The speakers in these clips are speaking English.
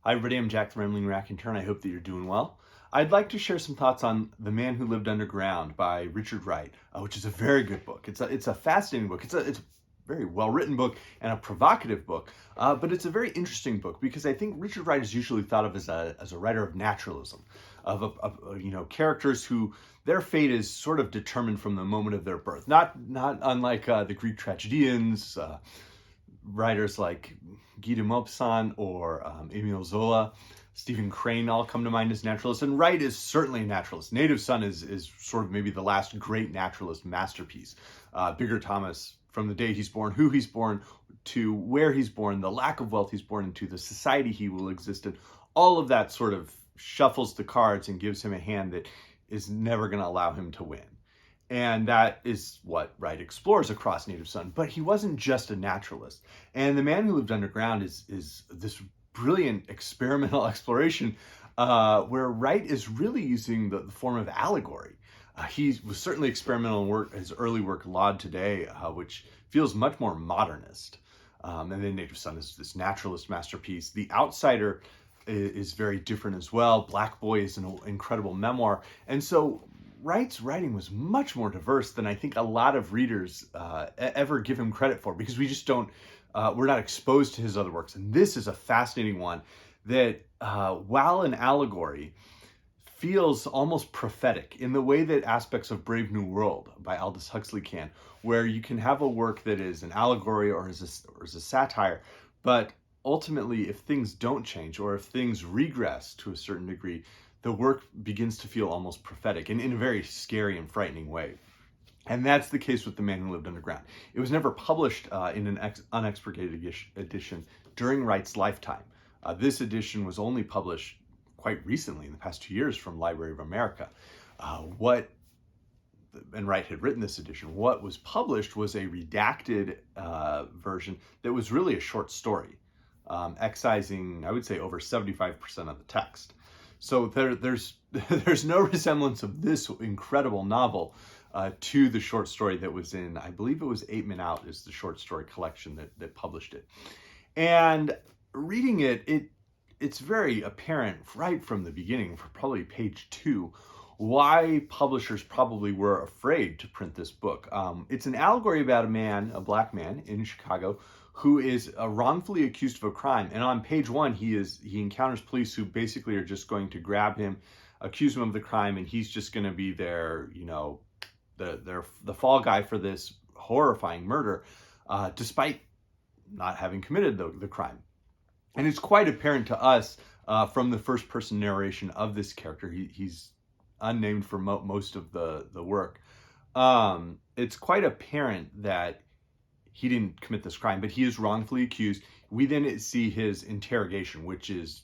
Hi everybody, I'm Jack the Rambling Raconteur, and I hope that you're doing well. I'd like to share some thoughts on The Man Who Lived Underground by Richard Wright, which is a very good book. It's a fascinating book. It's a very well-written book and a provocative book, but it's a very interesting book because I think Richard Wright is usually thought of as a writer of naturalism, of characters who their fate is sort of determined from the moment of their birth. Not unlike the Greek tragedians. Writers like Guy de Maupassant or Emile Zola, Stephen Crane all come to mind as naturalists, and Wright is certainly a naturalist. Native Son is sort of maybe the last great naturalist masterpiece. Bigger Thomas, from the day he's born, who he's born, to where he's born, the lack of wealth he's born into, the society he will exist in, all of that sort of shuffles the cards and gives him a hand that is never going to allow him to win. And that is what Wright explores across Native Son. But he wasn't just a naturalist. And The Man Who Lived Underground is this brilliant experimental exploration where Wright is really using the form of allegory. He was certainly experimental in work, his early work, Laud Today, which feels much more modernist. And then Native Son is this naturalist masterpiece. The Outsider is very different as well. Black Boy is an incredible memoir. And so Wright's writing was much more diverse than I think a lot of readers ever give him credit for, because we just don't, we're not exposed to his other works. And this is a fascinating one that, while an allegory, feels almost prophetic in the way that aspects of Brave New World by Aldous Huxley can, where you can have a work that is an allegory or is a satire, but ultimately if things don't change or if things regress to a certain degree, the work begins to feel almost prophetic and in a very scary and frightening way. And that's the case with The Man Who Lived Underground. It was never published in an unexpurgated edition during Wright's lifetime. This edition was only published quite recently, in the past 2 years, from Library of America. And Wright had written this edition. What was published was a redacted version that was really a short story, excising, I would say, over 75% of the text. So there's no resemblance of this incredible novel to the short story that was in, I believe it was 8 Men Out is the short story collection that published it. And reading it's very apparent right from the beginning, for probably page 2, why publishers probably were afraid to print this book. It's an allegory about a black man in Chicago, who is wrongfully accused of a crime. And on page 1, he encounters police who basically are just going to grab him, accuse him of the crime, and he's just going to be their, the fall guy for this horrifying murder, despite not having committed the crime. And it's quite apparent to us from the first person narration of this character. He's unnamed for most of the work. It's quite apparent that he didn't commit this crime, but he is wrongfully accused. We then see his interrogation, which is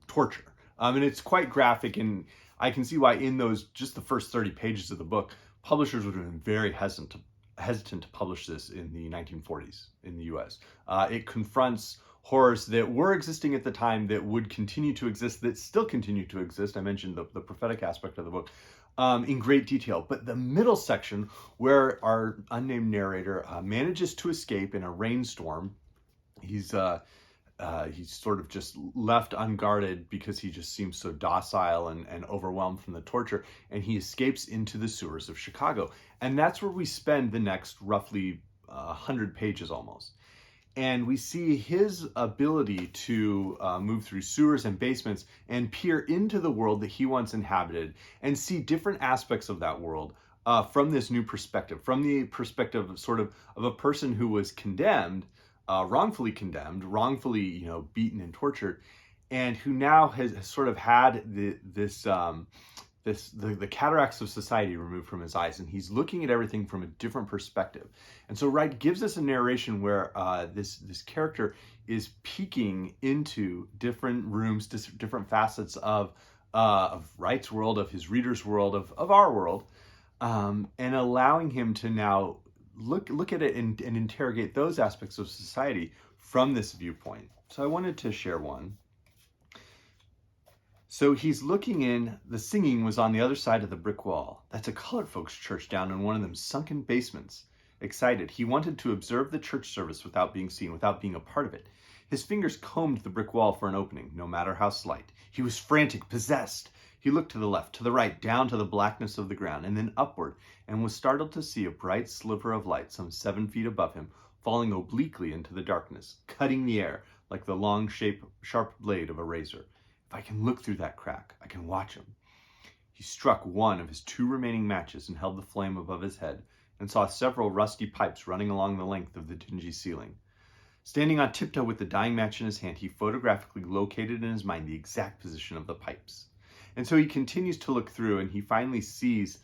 torture. And it's quite graphic, and I can see why in those, just the first 30 pages of the book, publishers would have been very hesitant to publish this in the 1940s in the US. It confronts horrors that were existing at the time, that would continue to exist, that still continue to exist. I mentioned the prophetic aspect of the book in great detail. But the middle section, where our unnamed narrator manages to escape in a rainstorm, he's sort of just left unguarded because he just seems so docile and overwhelmed from the torture, and he escapes into the sewers of Chicago. And that's where we spend the next roughly 100 pages almost. And we see his ability to move through sewers and basements and peer into the world that he once inhabited and see different aspects of that world from this new perspective, from the perspective of a person who was condemned, wrongfully beaten and tortured, and who now has sort of had the cataracts of society removed from his eyes, and he's looking at everything from a different perspective. And so Wright gives us a narration where this character is peeking into different rooms, different facets of Wright's world, of his reader's world, of our world, and allowing him to now look at it and interrogate those aspects of society from this viewpoint. So I wanted to share one. So he's looking in, the singing was on the other side of the brick wall. That's a colored folks' church down in one of them sunken basements. Excited, he wanted to observe the church service without being seen, without being a part of it. His fingers combed the brick wall for an opening, no matter how slight. He was frantic, possessed. He looked to the left, to the right, down to the blackness of the ground, and then upward, and was startled to see a bright sliver of light some 7 feet above him, falling obliquely into the darkness, cutting the air like the long, sharp blade of a razor. If I can look through that crack, I can watch him. He struck one of his 2 remaining matches and held the flame above his head, and saw several rusty pipes running along the length of the dingy ceiling. Standing on tiptoe with the dying match in his hand, he photographically located in his mind the exact position of the pipes. And so he continues to look through, and he finally sees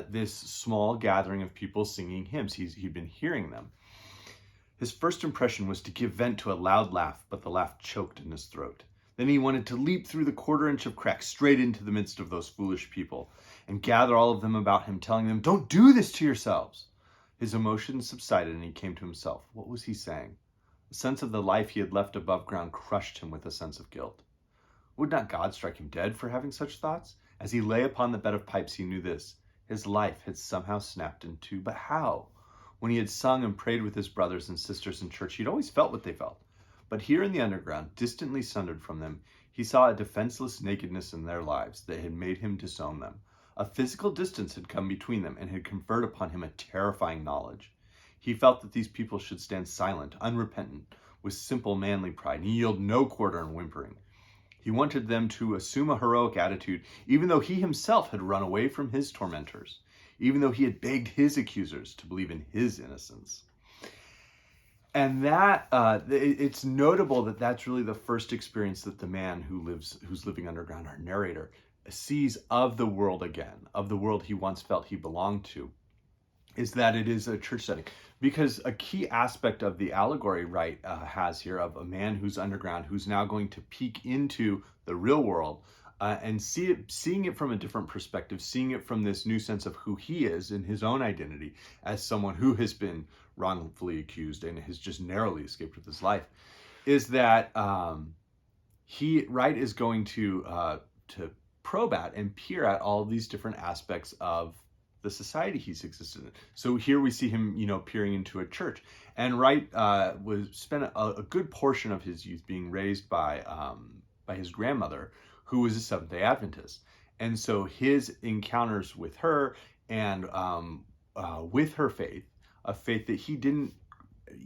this small gathering of people singing hymns. He'd been hearing them. His first impression was to give vent to a loud laugh, but the laugh choked in his throat. Then he wanted to leap through the 1/4 inch of crack straight into the midst of those foolish people and gather all of them about him, telling them, "Don't do this to yourselves." His emotions subsided and he came to himself. What was he saying? The sense of the life he had left above ground crushed him with a sense of guilt. Would not God strike him dead for having such thoughts? As he lay upon the bed of pipes, he knew this. His life had somehow snapped in two. But how? When he had sung and prayed with his brothers and sisters in church, he'd always felt what they felt. But here in the underground, distantly sundered from them, he saw a defenseless nakedness in their lives that had made him disown them. A physical distance had come between them and had conferred upon him a terrifying knowledge. He felt that these people should stand silent, unrepentant, with simple manly pride, and yield no quarter in whimpering. He wanted them to assume a heroic attitude, even though he himself had run away from his tormentors, even though he had begged his accusers to believe in his innocence. And that it's notable that that's really the first experience that the man who's living underground, our narrator, sees of the world again, of the world he once felt he belonged to, is that it is a church setting. Because a key aspect of the allegory Wright has here of a man who's underground, who's now going to peek into the real world and seeing it from a different perspective, seeing it from this new sense of who he is in his own identity as someone who has been wrongfully accused and has just narrowly escaped with his life, is that Wright is going to probe at and peer at all of these different aspects of the society he's existed in. So here we see him, peering into a church. And Wright spent a good portion of his youth being raised by his grandmother, who was a Seventh-day Adventist. And so his encounters with her and with her faith, a faith that he didn't,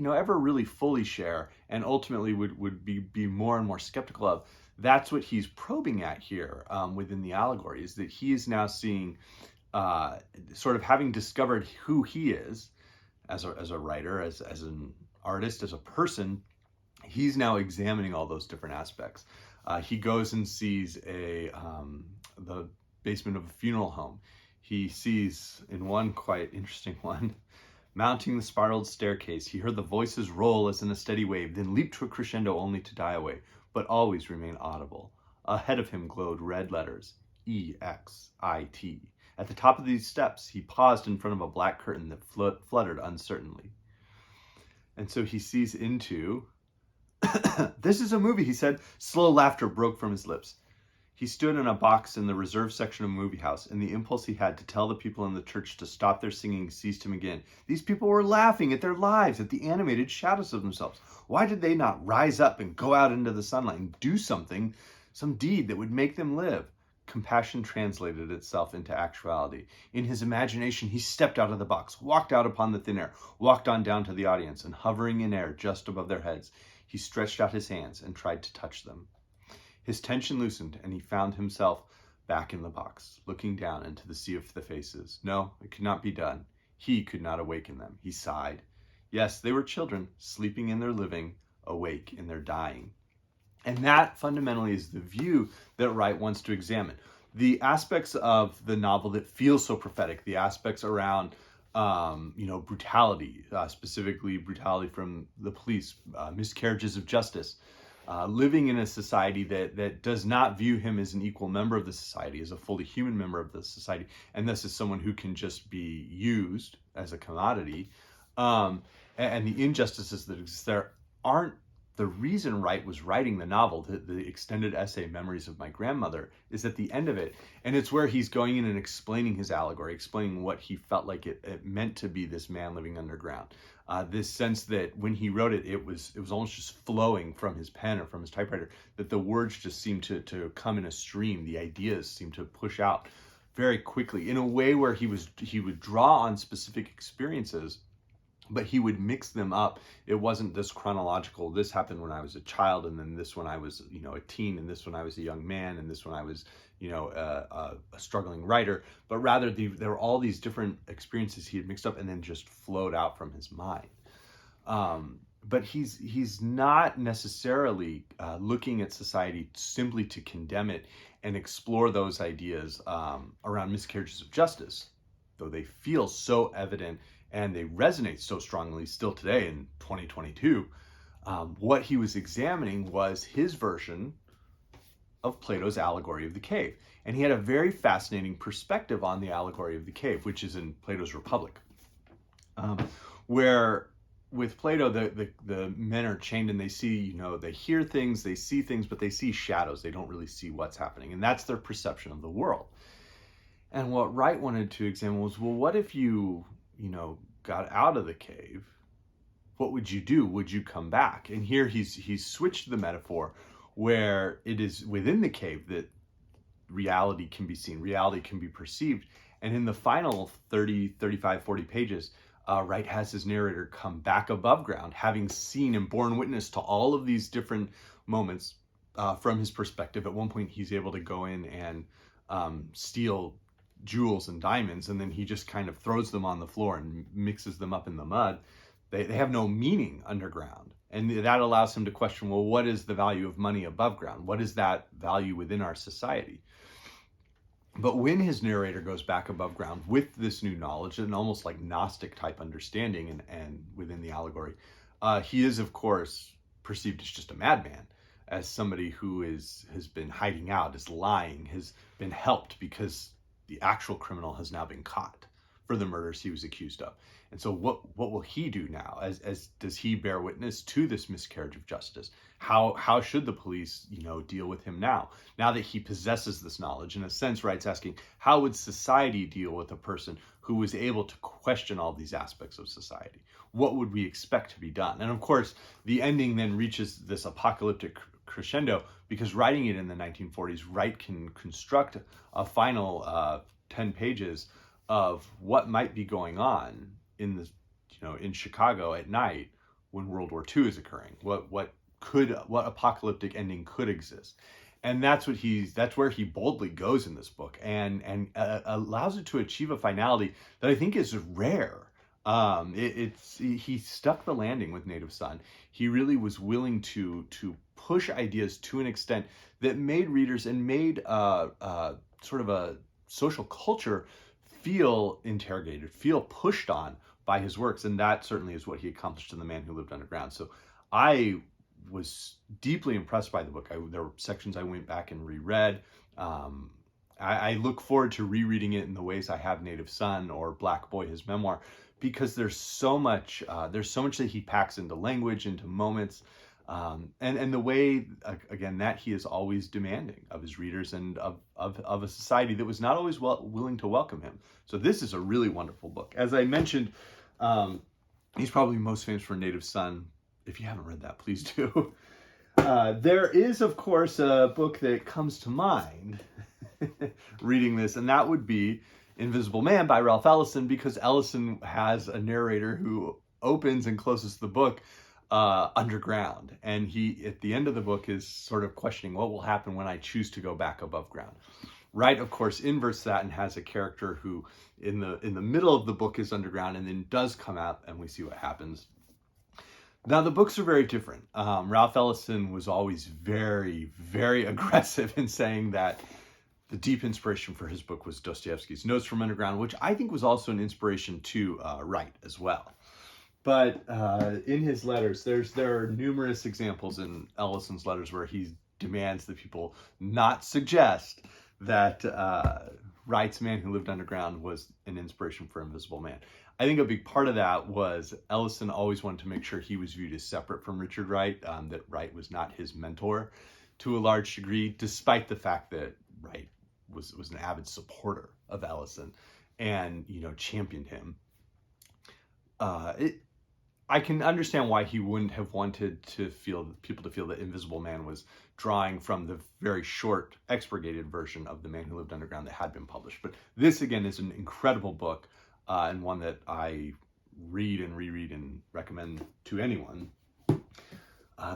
ever really fully share, and ultimately would be more and more skeptical of. That's what he's probing at here within the allegory, is that he is now seeing, sort of having discovered who he is as a writer, as an artist, as a person. He's now examining all those different aspects. He goes and sees the basement of a funeral home. He sees, in one quite interesting one, mounting the spiraled staircase, he heard the voices roll as in a steady wave, then leap to a crescendo only to die away, but always remain audible. Ahead of him glowed red letters, EXIT. At the top of these steps, he paused in front of a black curtain that fluttered uncertainly. And so he sees into... This is a movie, he said. Slow laughter broke from his lips. He stood in a box in the reserved section of a movie house, and the impulse he had to tell the people in the church to stop their singing seized him again. These people were laughing at their lives, at the animated shadows of themselves. Why did they not rise up and go out into the sunlight and do something, some deed that would make them live? Compassion translated itself into actuality. In his imagination, he stepped out of the box, walked out upon the thin air, walked on down to the audience, and hovering in air just above their heads, he stretched out his hands and tried to touch them. His tension loosened, and he found himself back in the box, looking down into the sea of the faces. No, it could not be done. He could not awaken them. He sighed. Yes, they were children, sleeping in their living, awake in their dying. And that fundamentally is the view that Wright wants to examine. The aspects of the novel that feel so prophetic, the aspects around brutality, specifically brutality from the police, miscarriages of justice, living in a society that does not view him as an equal member of the society, as a fully human member of the society, and thus as someone who can just be used as a commodity, and the injustices that exist there aren't the reason Wright was writing the novel. The extended essay, Memories of My Grandmother, is at the end of it. And it's where he's going in and explaining his allegory, explaining what he felt like it meant to be this man living underground. This sense that when he wrote it, it was almost just flowing from his pen or from his typewriter, that the words just seemed to come in a stream. The ideas seemed to push out very quickly in a way where he would draw on specific experiences, but he would mix them up. It wasn't this chronological, this happened when I was a child, and then this when I was, a teen, and this when I was a young man, and this when I was, a struggling writer. But rather, there were all these different experiences he had mixed up and then just flowed out from his mind. But he's not necessarily looking at society simply to condemn it and explore those ideas around miscarriages of justice, though they feel so evident and they resonate so strongly still today in 2022. What he was examining was his version of Plato's Allegory of the Cave. And he had a very fascinating perspective on the Allegory of the Cave, which is in Plato's Republic, where with Plato, the men are chained and they see, they hear things, they see things, but they see shadows. They don't really see what's happening. And that's their perception of the world. And what Wright wanted to examine was, well, what if you got out of the cave? What would you do? Would you come back? And here he's switched the metaphor where it is within the cave that reality can be seen, reality can be perceived. And in the final 30, 35, 40 pages, Wright has his narrator come back above ground, having seen and borne witness to all of these different moments from his perspective. At one point, he's able to go in and steal jewels and diamonds, and then he just kind of throws them on the floor and mixes them up in the mud. They have no meaning underground. And that allows him to question, well, what is the value of money above ground? What is that value within our society? But when his narrator goes back above ground with this new knowledge, and almost like Gnostic type understanding and within the allegory, he is, of course, perceived as just a madman, as somebody who has been hiding out, is lying, has been helped because the actual criminal has now been caught for the murders he was accused of. And so what will he do now? As does he bear witness to this miscarriage of justice? How should the police, deal with him now that he possesses this knowledge? In a sense, Wright's asking, how would society deal with a person who was able to question all these aspects of society? What would we expect to be done? And of course, the ending then reaches this apocalyptic crescendo, because writing it in the 1940s, Wright can construct a final 10 pages of what might be going on in Chicago at night when World War II is occurring. What apocalyptic ending could exist? And that's where he boldly goes in this book, and allows it to achieve a finality that I think is rare. He stuck the landing with Native Son. He really was willing to push ideas to an extent that made readers and made sort of a social culture feel interrogated, feel pushed on by his works. And that certainly is what he accomplished in The Man Who Lived Underground. So I was deeply impressed by the book. There were sections I went back and reread. I look forward to rereading it in the ways I have Native Son or Black Boy, his memoir, because there's so much that he packs into language, into moments, and the way, again, that he is always demanding of his readers and of a society that was not always willing to welcome him. So this is a really wonderful book. As I mentioned, he's probably most famous for Native Son. If you haven't read that, please do. There is, of course, a book that comes to mind reading this, and that would be Invisible Man by Ralph Ellison, because Ellison has a narrator who opens and closes the book underground, and he at the end of the book is sort of questioning what will happen when I choose to go back above ground. Wright, of course, inverts that and has a character who in the middle of the book is underground and then does come out, and we see what happens. Now, the books are very different. Ralph Ellison was always very, very aggressive in saying that the deep inspiration for his book was Dostoevsky's Notes from Underground, which I think was also an inspiration to Wright as well. But in his letters, there are numerous examples in Ellison's letters where he demands that people not suggest that Wright's Man Who Lived Underground was an inspiration for Invisible Man. I think a big part of that was Ellison always wanted to make sure he was viewed as separate from Richard Wright, that Wright was not his mentor to a large degree, despite the fact that Wright was an avid supporter of Ellison and championed him. I can understand why he wouldn't have wanted people to feel that Invisible Man was drawing from the very short expurgated version of The Man Who Lived Underground that had been published. But this, again, is an incredible book, and one that I read and reread and recommend to anyone.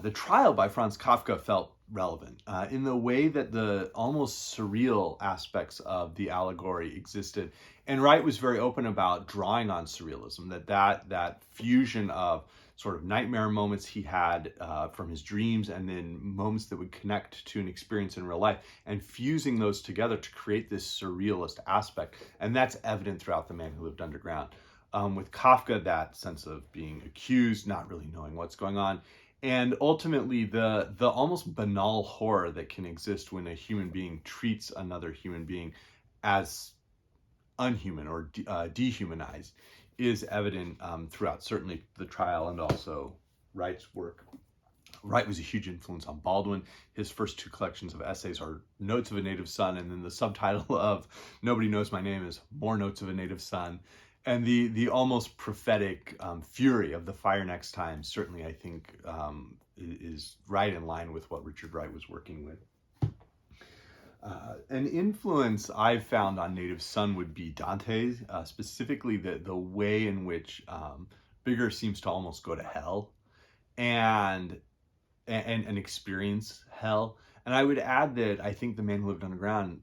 The Trial by Franz Kafka felt relevant in the way that the almost surreal aspects of the Allegory existed. And Wright was very open about drawing on surrealism, that fusion of sort of nightmare moments he had from his dreams, and then moments that would connect to an experience in real life, and fusing those together to create this surrealist aspect. And that's evident throughout The Man Who Lived Underground. With Kafka, that sense of being accused, not really knowing what's going on, and ultimately the almost banal horror that can exist when a human being treats another human being as unhuman or dehumanized is evident throughout certainly The Trial and also Wright's work. Wright was a huge influence on Baldwin. His first two collections of essays are Notes of a Native Son, and then the subtitle of Nobody Knows My Name is More Notes of a Native Son. And the almost prophetic fury of The Fire Next Time certainly, I think, is right in line with what Richard Wright was working with. An influence I've found on Native Son would be Dante's, specifically the way in which Bigger seems to almost go to hell and experience hell. And I would add that I think The Man Who Lived Underground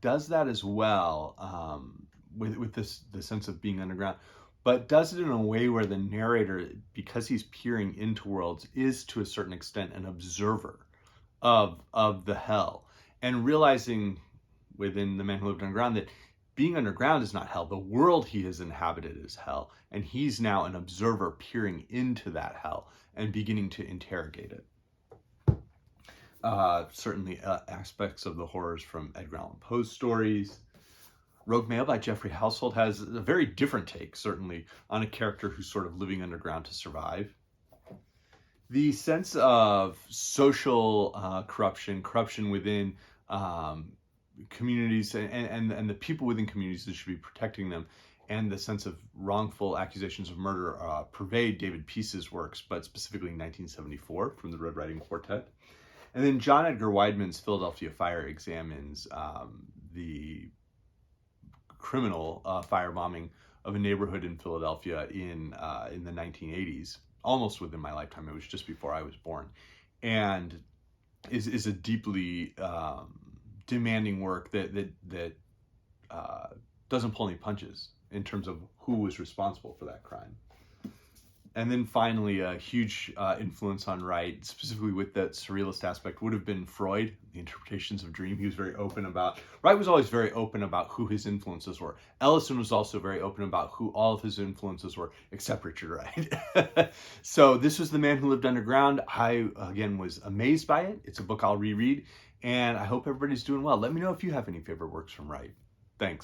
does that as well. With the sense of being underground, but does it in a way where the narrator, because he's peering into worlds, is to a certain extent an observer of the hell, and realizing within The Man Who Lived Underground that being underground is not hell. The world he has inhabited is hell, and he's now an observer peering into that hell and beginning to interrogate it. Certainly aspects of the horrors from Edgar Allan Poe's stories. Rogue Male by Jeffrey Household has a very different take, certainly, on a character who's sort of living underground to survive. The sense of social corruption within communities, and the people within communities that should be protecting them, and the sense of wrongful accusations of murder pervade David Peace's works, but specifically in 1974 from the Red Riding Quartet. And then John Edgar Wideman's Philadelphia Fire examines the criminal firebombing of a neighborhood in Philadelphia in the 1980s, almost within my lifetime. It was just before I was born, and is a deeply demanding work that doesn't pull any punches in terms of who was responsible for that crime. And then finally, a huge influence on Wright, specifically with that surrealist aspect, would have been Freud, the interpretations of dream. He was very open about, Wright was always very open about who his influences were. Ellison was also very open about who all of his influences were, except Richard Wright. So this was The Man Who Lived Underground. I, again, was amazed by it. It's a book I'll reread, and I hope everybody's doing well. Let me know if you have any favorite works from Wright. Thanks.